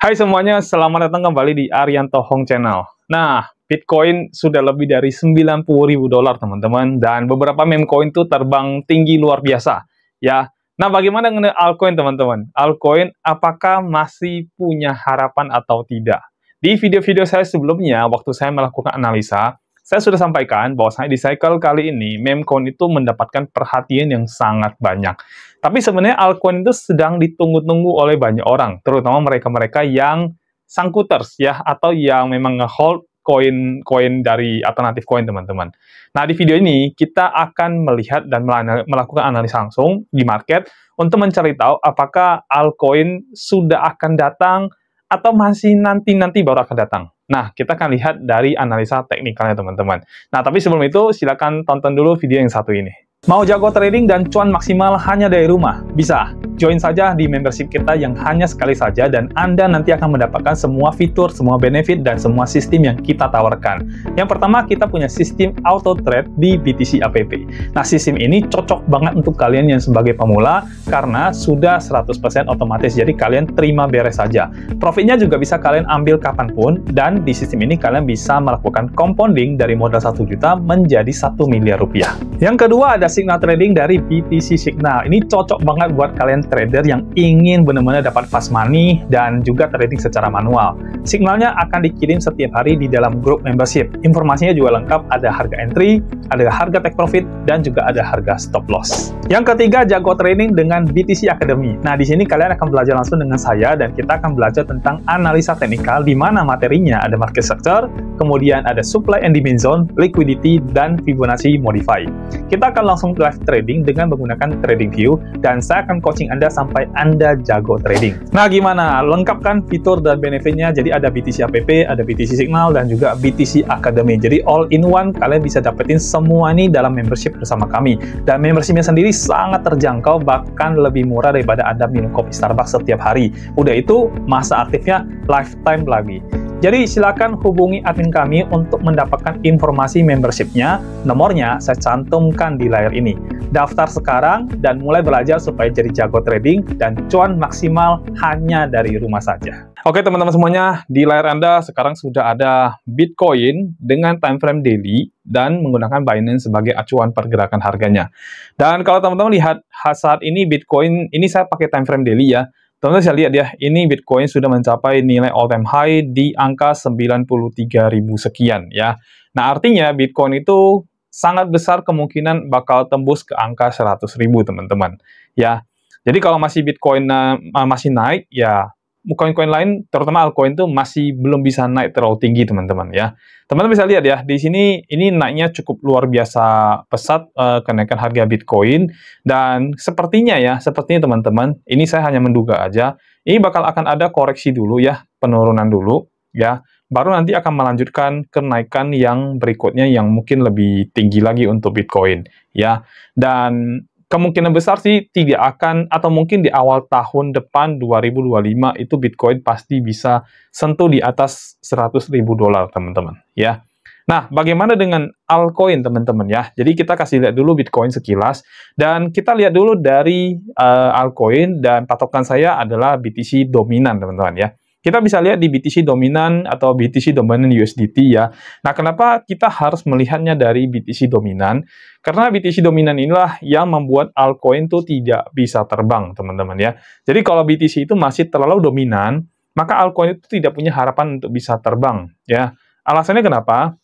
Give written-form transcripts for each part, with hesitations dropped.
Hai semuanya, selamat datang kembali di Arianto Hong Channel. Nah, Bitcoin sudah lebih dari 90.000 dolar teman-teman, dan beberapa meme coin itu terbang tinggi luar biasa. Ya, nah bagaimana dengan altcoin teman-teman? Altcoin apakah masih punya harapan atau tidak? Di video-video saya sebelumnya, waktu saya melakukan analisa, saya sudah sampaikan bahwasanya di cycle kali ini, meme coin itu mendapatkan perhatian yang sangat banyak. Tapi sebenarnya altcoin itu sedang ditunggu-tunggu oleh banyak orang, terutama mereka-mereka yang sangkuters ya, atau yang memang nge-hold koin-koin dari alternatif koin teman-teman. Nah, di video ini kita akan melihat dan melakukan analisa langsung di market untuk mencari tahu apakah altcoin sudah akan datang atau masih nanti-nanti baru akan datang. Nah, kita akan lihat dari analisa teknikalnya teman-teman. Nah, tapi sebelum itu silakan tonton dulu video yang satu ini. Mau jago trading dan cuan maksimal hanya dari rumah? Bisa. Join saja di membership kita yang hanya sekali saja dan Anda nanti akan mendapatkan semua fitur, semua benefit, dan semua sistem yang kita tawarkan. Yang pertama, kita punya sistem auto trade di BTC App. Nah, sistem ini cocok banget untuk kalian yang sebagai pemula karena sudah 100% otomatis, jadi kalian terima beres saja. Profitnya juga bisa kalian ambil kapanpun, dan di sistem ini kalian bisa melakukan compounding dari modal 1 juta menjadi 1 miliar rupiah. Yang kedua, ada signal trading dari BTC Signal. Ini cocok banget buat kalian trader yang ingin benar-benar dapat fast money dan juga trading secara manual. Signalnya akan dikirim setiap hari di dalam grup membership. Informasinya juga lengkap, ada harga entry, ada harga take profit, dan juga ada harga stop loss. Yang ketiga, jago trading dengan BTC Academy. Nah, di sini kalian akan belajar langsung dengan saya dan kita akan belajar tentang analisa teknikal di mana materinya ada market structure, kemudian ada supply and demand zone, liquidity, dan Fibonacci modify. Kita akan langsung live trading dengan menggunakan TradingView dan saya akan coaching Anda sampai Anda jago trading. Nah, gimana? Lengkapkan fitur dan benefitnya. Jadi ada BTC App, ada BTC Signal, dan juga BTC Academy. Jadi all in one, kalian bisa dapetin semua ini dalam membership bersama kami. Dan membershipnya sendiri sangat terjangkau, bahkan lebih murah daripada Anda minum kopi Starbucks setiap hari. Udah itu, masa aktifnya lifetime lagi. Jadi silakan hubungi admin kami untuk mendapatkan informasi membershipnya. Nomornya saya cantumkan di layar ini. Daftar sekarang dan mulai belajar supaya jadi jago trading dan cuan maksimal hanya dari rumah saja. Oke teman-teman semuanya, di layar Anda sekarang sudah ada Bitcoin dengan time frame daily dan menggunakan Binance sebagai acuan pergerakan harganya. Dan kalau teman-teman lihat saat ini Bitcoin, ini saya pakai time frame daily ya. Teman-teman bisa lihat ya, ini Bitcoin sudah mencapai nilai all-time high di angka 93.000 sekian ya. Nah, artinya Bitcoin itu sangat besar kemungkinan bakal tembus ke angka 100.000 teman-teman ya. Jadi kalau masih Bitcoin masih naik ya, koin-koin lain terutama altcoin itu masih belum bisa naik terlalu tinggi teman-teman ya. Teman-teman bisa lihat ya, di sini ini naiknya cukup luar biasa pesat kenaikan harga Bitcoin, dan sepertinya teman-teman, ini saya hanya menduga aja, ini bakal akan ada koreksi dulu ya, penurunan dulu ya, baru nanti akan melanjutkan kenaikan yang berikutnya yang mungkin lebih tinggi lagi untuk Bitcoin ya. Dan kemungkinan besar sih tidak akan, atau mungkin di awal tahun depan 2025 itu Bitcoin pasti bisa sentuh di atas 100.000 dolar teman-teman ya. Nah, bagaimana dengan altcoin teman-teman ya? Jadi kita kasih lihat dulu Bitcoin sekilas dan kita lihat dulu dari altcoin, dan patokan saya adalah BTC dominan teman-teman ya. Kita bisa lihat di BTC dominan atau BTC dominan USDT ya. Nah, kenapa kita harus melihatnya dari BTC dominan? Karena BTC dominan inilah yang membuat altcoin itu tidak bisa terbang, teman-teman ya. Jadi kalau BTC itu masih terlalu dominan, maka altcoin itu tidak punya harapan untuk bisa terbang ya. Alasannya kenapa?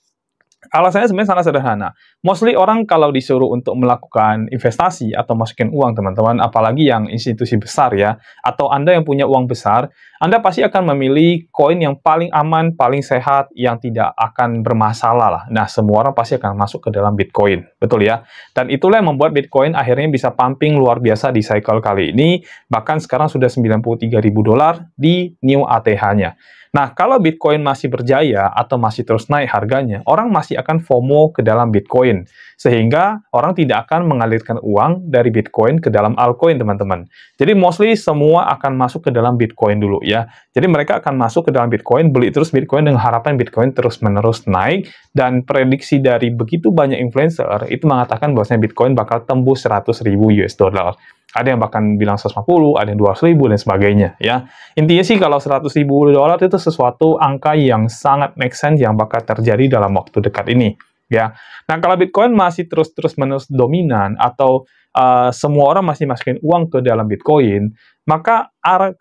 Alasannya sebenarnya sangat sederhana. Mostly orang kalau disuruh untuk melakukan investasi atau masukin uang teman-teman, apalagi yang institusi besar ya, atau Anda yang punya uang besar, Anda pasti akan memilih koin yang paling aman, paling sehat, yang tidak akan bermasalah lah. Nah, semua orang pasti akan masuk ke dalam Bitcoin, betul ya? Dan itulah yang membuat Bitcoin akhirnya bisa pumping luar biasa di cycle kali ini, bahkan sekarang sudah 93.000 dolar di new ATH-nya. Nah, kalau Bitcoin masih berjaya atau masih terus naik harganya, orang masih akan FOMO ke dalam Bitcoin. Sehingga orang tidak akan mengalirkan uang dari Bitcoin ke dalam altcoin, teman-teman. Jadi mostly semua akan masuk ke dalam Bitcoin dulu ya. Jadi mereka akan masuk ke dalam Bitcoin, beli terus Bitcoin dengan harapan Bitcoin terus-menerus naik. Dan prediksi dari begitu banyak influencer itu mengatakan bahwasanya Bitcoin bakal tembus 100.000 US dollar. Ada yang bahkan bilang 150, ada yang 200.000 dan sebagainya ya. Intinya sih kalau 100.000 dolar itu sesuatu angka yang sangat make sense yang bakal terjadi dalam waktu dekat ini ya. Nah, kalau Bitcoin masih terus-menerus dominan atau semua orang masih masukin uang ke dalam Bitcoin, maka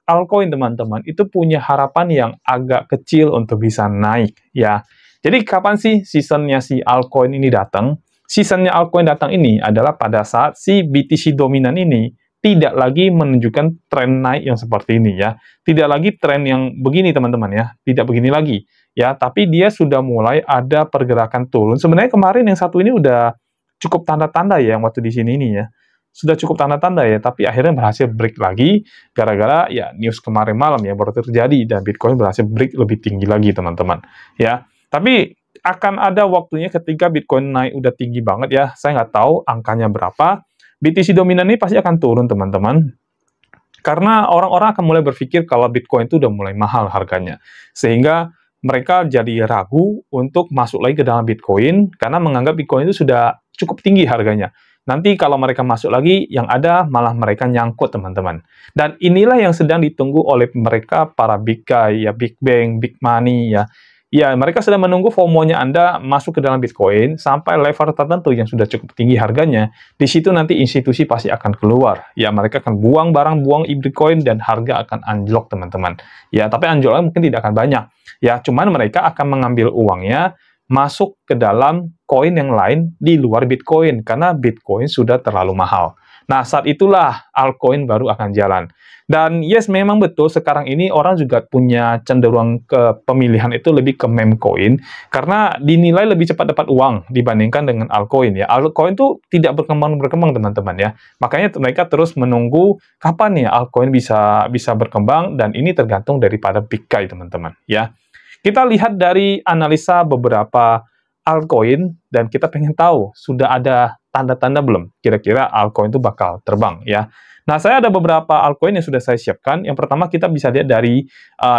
altcoin teman-teman itu punya harapan yang agak kecil untuk bisa naik ya. Jadi kapan sih seasonnya si altcoin ini datang? Seasonnya altcoin datang ini adalah pada saat si BTC dominan ini tidak lagi menunjukkan tren naik yang seperti ini ya. Tidak lagi tren yang begini teman-teman ya. Tidak begini lagi ya. Tapi dia sudah mulai ada pergerakan turun. Sebenarnya kemarin yang satu ini udah cukup tanda-tanda ya yang waktu di sini ini ya. Sudah cukup tanda-tanda ya. Tapi akhirnya berhasil break lagi gara-gara ya news kemarin malam ya baru terjadi dan Bitcoin berhasil break lebih tinggi lagi teman-teman ya. Tapi akan ada waktunya ketika Bitcoin naik udah tinggi banget ya. Saya nggak tahu angkanya berapa. BTC dominan ini pasti akan turun, teman-teman. Karena orang-orang akan mulai berpikir kalau Bitcoin itu udah mulai mahal harganya. Sehingga mereka jadi ragu untuk masuk lagi ke dalam Bitcoin karena menganggap Bitcoin itu sudah cukup tinggi harganya. Nanti kalau mereka masuk lagi, yang ada malah mereka nyangkut, teman-teman. Dan inilah yang sedang ditunggu oleh mereka, para big guy, ya, big bank, big money, ya. Ya, mereka sedang menunggu FOMO-nya Anda masuk ke dalam Bitcoin sampai level tertentu yang sudah cukup tinggi harganya. Di situ nanti institusi pasti akan keluar. Ya, mereka akan buang barang, buang Bitcoin, dan harga akan anjlok, teman-teman. Ya, tapi anjloknya mungkin tidak akan banyak. Ya, cuman mereka akan mengambil uangnya masuk ke dalam koin yang lain di luar Bitcoin, karena Bitcoin sudah terlalu mahal. Nah, saat itulah altcoin baru akan jalan. Dan yes, memang betul sekarang ini orang juga punya cenderung ke pemilihan itu lebih ke meme coin karena dinilai lebih cepat dapat uang dibandingkan dengan altcoin ya. Altcoin itu tidak berkembang teman-teman ya. Makanya mereka terus menunggu kapan ya altcoin bisa berkembang dan ini tergantung daripada big guy teman-teman ya. Kita lihat dari analisa beberapa altcoin dan kita pengen tahu sudah ada tanda-tanda belum kira-kira altcoin itu bakal terbang ya. Nah, saya ada beberapa altcoin yang sudah saya siapkan. Yang pertama kita bisa lihat dari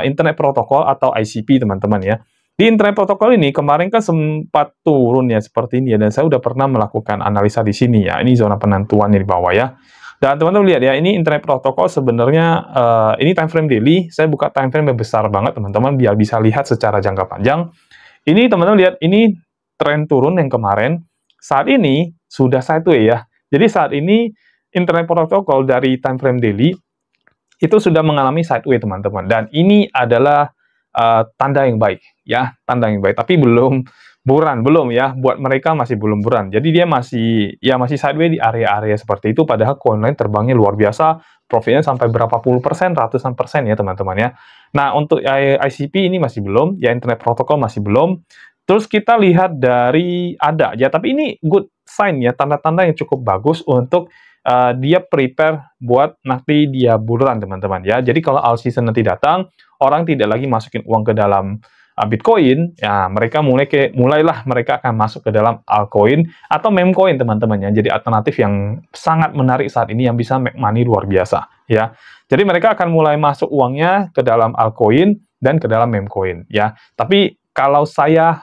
Internet Protocol atau ICP, teman-teman ya. Di Internet Protocol ini kemarin kan sempat turun ya seperti ini ya, dan saya udah pernah melakukan analisa di sini ya. Ini zona penentuan di bawah ya. Dan teman-teman lihat ya, ini Internet Protocol sebenarnya ini time frame daily. Saya buka time frame yang besar banget teman-teman biar bisa lihat secara jangka panjang. Ini teman-teman lihat, ini tren turun yang kemarin. Saat ini sudah sideways ya. Jadi saat ini Internet Protocol dari time frame daily itu sudah mengalami sideways teman-teman, dan ini adalah tanda yang baik ya, tanda yang baik, tapi belum belum ya, buat mereka masih belum buran. Jadi dia masih sideways di area-area seperti itu, padahal coin lain terbangnya luar biasa, profitnya sampai berapa puluh persen, ratusan persen ya teman-teman ya. Nah, untuk ICP ini masih belum ya, Internet Protocol masih belum. Terus kita lihat dari ADA ya, tapi ini good sign ya, tanda-tanda yang cukup bagus untuk dia prepare buat nanti dia buruan teman-teman ya. Jadi kalau alt season nanti datang, orang tidak lagi masukin uang ke dalam Bitcoin, ya mereka mulailah mereka akan masuk ke dalam altcoin atau meme coin teman-teman ya. Jadi alternatif yang sangat menarik saat ini yang bisa make money luar biasa ya. Jadi mereka akan mulai masuk uangnya ke dalam altcoin dan ke dalam meme coin ya. Tapi kalau saya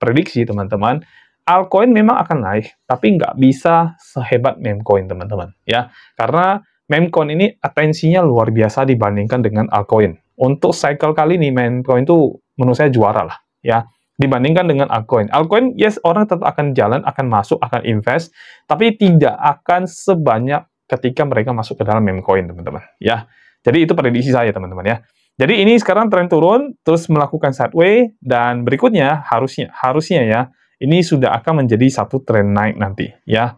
prediksi teman-teman, altcoin memang akan naik, tapi nggak bisa sehebat meme coin, teman-teman. Ya, karena meme coin ini atensinya luar biasa dibandingkan dengan altcoin. Untuk cycle kali ini, meme coin itu menurut saya juara lah, ya. Dibandingkan dengan altcoin. Altcoin, yes, orang tetap akan jalan, akan masuk, akan invest, tapi tidak akan sebanyak ketika mereka masuk ke dalam meme coin, teman-teman. Ya, jadi itu prediksi saya, teman-teman, ya. Jadi ini sekarang tren turun, terus melakukan sideways, dan berikutnya harusnya ya, ini sudah akan menjadi satu tren naik nanti ya.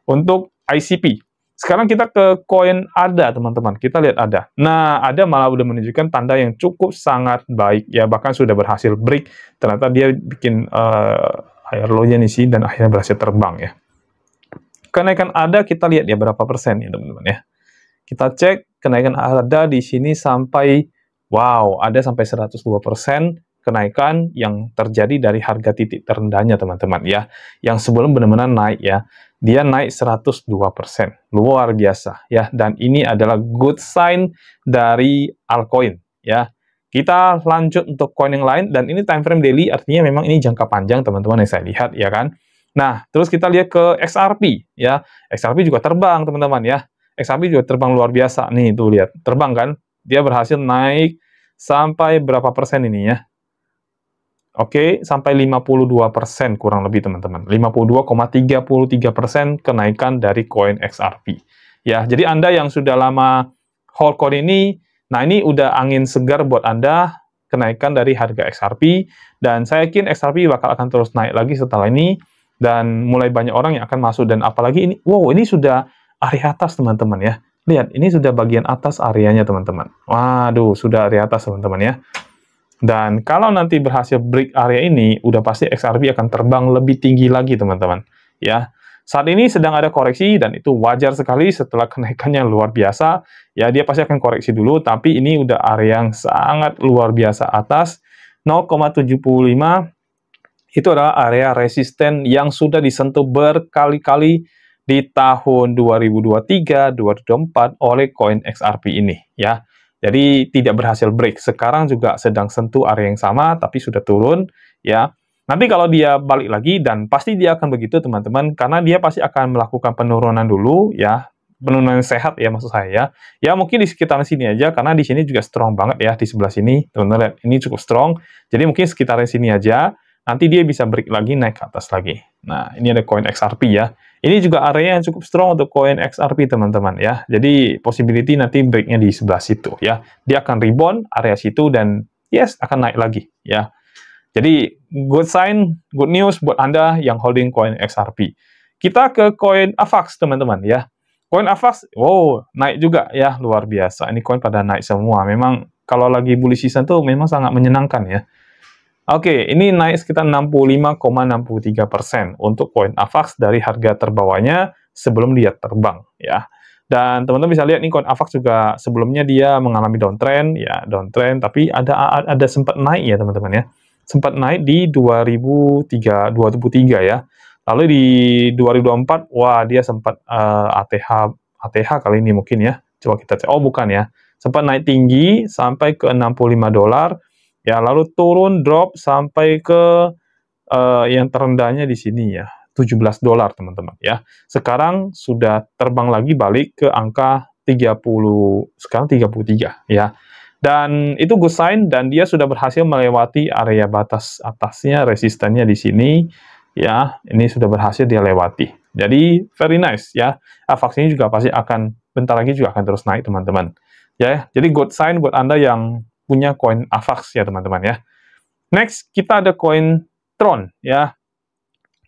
Untuk ICP, sekarang kita ke koin ADA teman-teman, kita lihat ADA. Nah, ADA malah udah menunjukkan tanda yang cukup sangat baik ya, bahkan sudah berhasil break. Ternyata dia bikin higher low-nya nih sih, dan akhirnya berhasil terbang ya. Kenaikan ADA kita lihat ya berapa persen ya teman-teman ya. Kita cek kenaikan ADA di sini sampai wow, ada sampai 102% kenaikan yang terjadi dari harga titik terendahnya teman-teman ya, yang sebelum benar-benar naik ya, dia naik 102%, luar biasa ya, dan ini adalah good sign dari altcoin ya. Kita lanjut untuk koin yang lain, dan ini time frame daily, artinya memang ini jangka panjang teman-teman yang saya lihat ya kan. Nah, terus kita lihat ke XRP ya, XRP juga terbang teman-teman ya. XRP juga terbang luar biasa. Nih, tuh lihat. Terbang kan? Dia berhasil naik sampai berapa persen ini ya? Oke, sampai 52% kurang lebih teman-teman. 52,33% kenaikan dari koin XRP. Ya, jadi Anda yang sudah lama hold koin ini, nah ini udah angin segar buat Anda kenaikan dari harga XRP, dan saya yakin XRP bakal akan terus naik lagi setelah ini, dan mulai banyak orang yang akan masuk, dan apalagi ini, wow, ini sudah area atas teman-teman ya. Lihat, ini sudah bagian atas areanya teman-teman. Waduh, sudah area atas teman-teman ya. Dan kalau nanti berhasil break area ini, udah pasti XRP akan terbang lebih tinggi lagi, teman-teman. Ya, saat ini sedang ada koreksi, dan itu wajar sekali setelah kenaikannya luar biasa. Ya, dia pasti akan koreksi dulu, tapi ini udah area yang sangat luar biasa atas. 0,75, itu adalah area resisten yang sudah disentuh berkali-kali di tahun 2023, 2024 oleh koin XRP ini. Ya, jadi tidak berhasil break. Sekarang juga sedang sentuh area yang sama, tapi sudah turun. Ya, nanti kalau dia balik lagi, dan pasti dia akan begitu teman-teman, karena dia pasti akan melakukan penurunan dulu, ya, penurunan sehat ya maksud saya. Ya mungkin di sekitar sini aja, karena di sini juga strong banget ya, di sebelah sini, teman-teman. Ini cukup strong. Jadi mungkin sekitaran sini aja. Nanti dia bisa break lagi, naik ke atas lagi. Nah, ini ada koin XRP ya. Ini juga area yang cukup strong untuk koin XRP, teman-teman ya. Jadi, possibility nanti breaknya di sebelah situ ya. Dia akan rebound area situ, dan yes, akan naik lagi ya. Jadi, good sign, good news buat Anda yang holding koin XRP. Kita ke koin AVAX, teman-teman ya. Koin AVAX, wow, naik juga ya, luar biasa. Ini koin pada naik semua. Memang, kalau lagi bullish season tuh memang sangat menyenangkan ya. Oke, ini naik sekitar 65,63% untuk koin AVAX dari harga terbawahnya sebelum dia terbang ya. Dan teman-teman bisa lihat nih, koin AVAX juga sebelumnya dia mengalami downtrend ya, downtrend, tapi ada sempat naik ya teman-teman ya. Sempat naik di 2003 ya. Lalu di 2024, wah dia sempat ATH kali ini mungkin ya. Coba kita cek. Oh, bukan ya. Sempat naik tinggi sampai ke $65. Ya, lalu turun, drop sampai ke yang terendahnya di sini ya, $17 teman-teman ya. Sekarang sudah terbang lagi balik ke angka 30, sekarang 33 ya. Dan itu good sign, dan dia sudah berhasil melewati area batas atasnya, resistennya di sini ya. Ini sudah berhasil dia lewati. Jadi very nice ya. AVAX ini juga pasti akan bentar lagi juga akan terus naik teman-teman. Ya, jadi good sign buat Anda yang punya koin AVAX ya teman-teman ya. Next, kita ada koin Tron ya.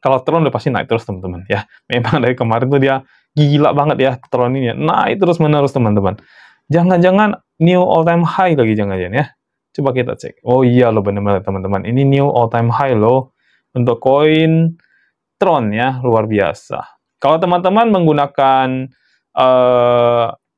Kalau Tron udah pasti naik terus teman-teman ya. Memang dari kemarin tuh dia gila banget ya Tron ini ya. Naik terus-menerus teman-teman. Jangan-jangan new all time high lagi, jangan-jangan ya. Coba kita cek. Oh iya loh, benar-benar teman-teman. Ini new all time high loh untuk koin Tron ya, luar biasa. Kalau teman-teman menggunakan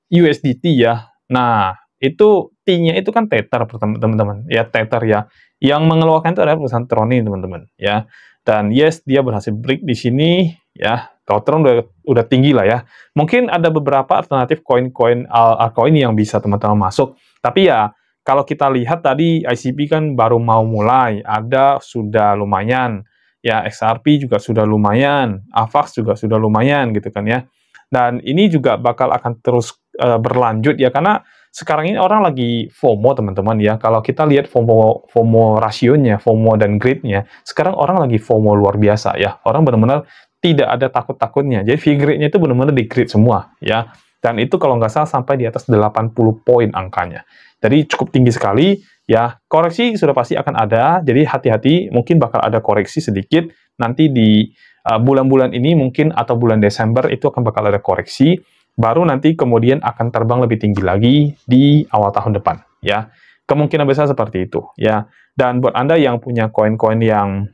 USDT ya. Nah, itu T-nya itu kan Tether, teman-teman. Ya, Tether ya. Yang mengeluarkan itu adalah perusahaan Tron ini, teman-teman. Ya. Dan yes, dia berhasil break di sini. Ya, kalau Tron udah tinggi lah ya. Mungkin ada beberapa alternatif koin-koin altcoin yang bisa teman-teman masuk. Tapi ya, kalau kita lihat tadi ICP kan baru mau mulai. Ada sudah lumayan. Ya, XRP juga sudah lumayan. AVAX juga sudah lumayan gitu kan ya. Dan ini juga bakal akan terus berlanjut ya, karena sekarang ini orang lagi FOMO teman-teman ya. Kalau kita lihat FOMO rasionya, FOMO dan greed-nya, sekarang orang lagi FOMO luar biasa ya. Orang benar-benar tidak ada takut-takutnya. Jadi fee grade-nya itu benar-benar di greed semua ya. Dan itu kalau nggak salah sampai di atas 80 poin angkanya. Jadi cukup tinggi sekali ya. Koreksi sudah pasti akan ada. Jadi hati-hati, mungkin bakal ada koreksi sedikit nanti di bulan-bulan ini mungkin, atau bulan Desember itu akan bakal ada koreksi. Baru nanti kemudian akan terbang lebih tinggi lagi di awal tahun depan ya. Kemungkinan besar seperti itu ya. Dan buat Anda yang punya koin-koin yang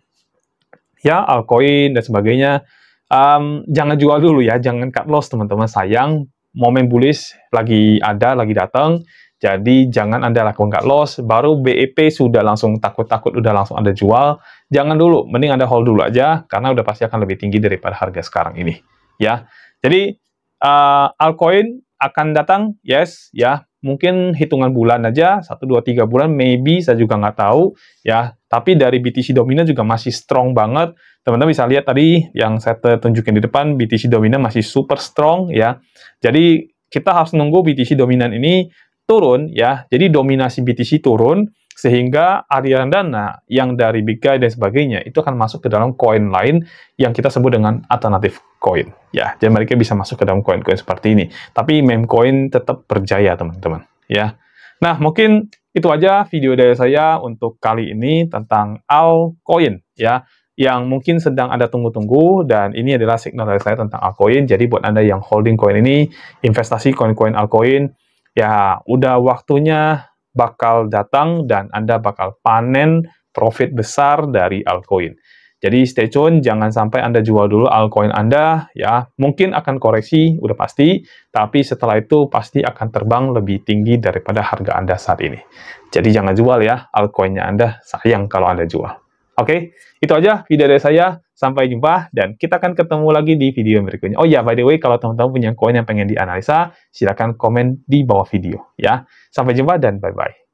ya altcoin dan sebagainya, jangan jual dulu ya, jangan cut loss teman-teman. Sayang, momen bullish lagi datang. Jadi jangan Anda lakukan cut loss, baru BEP sudah langsung takut-takut udah langsung Anda jual. Jangan dulu, mending Anda hold dulu aja, karena udah pasti akan lebih tinggi daripada harga sekarang ini ya. Jadi altcoin akan datang, yes, ya, mungkin hitungan bulan aja, 1, 2, 3 bulan, maybe, saya juga nggak tahu, ya, tapi dari BTC dominan juga masih strong banget, teman-teman bisa lihat tadi, yang saya tunjukin di depan, BTC dominan masih super strong, ya, jadi kita harus nunggu BTC dominan ini turun ya. Jadi dominasi BTC turun sehingga aliran dana yang dari Big Guy dan sebagainya itu akan masuk ke dalam koin lain yang kita sebut dengan alternatif coin ya. Jadi mereka bisa masuk ke dalam koin-koin seperti ini. Tapi meme coin tetap berjaya teman-teman ya. Nah, mungkin itu aja video dari saya untuk kali ini tentang altcoin ya, yang mungkin sedang Anda tunggu-tunggu, dan ini adalah signal dari saya tentang altcoin. Jadi buat Anda yang holding koin ini, investasi koin-koin altcoin, ya udah waktunya bakal datang dan Anda bakal panen profit besar dari altcoin. Jadi stay tune, jangan sampai Anda jual dulu altcoin Anda ya. Mungkin akan koreksi, udah pasti, tapi setelah itu pasti akan terbang lebih tinggi daripada harga Anda saat ini. Jadi jangan jual ya altcoinnya Anda, sayang kalau Anda jual. Oke, itu aja video dari saya. Sampai jumpa, dan kita akan ketemu lagi di video berikutnya. Oh ya, by the way, kalau teman-teman punya koin yang pengen dianalisa, silakan komen di bawah video ya. Sampai jumpa dan bye-bye.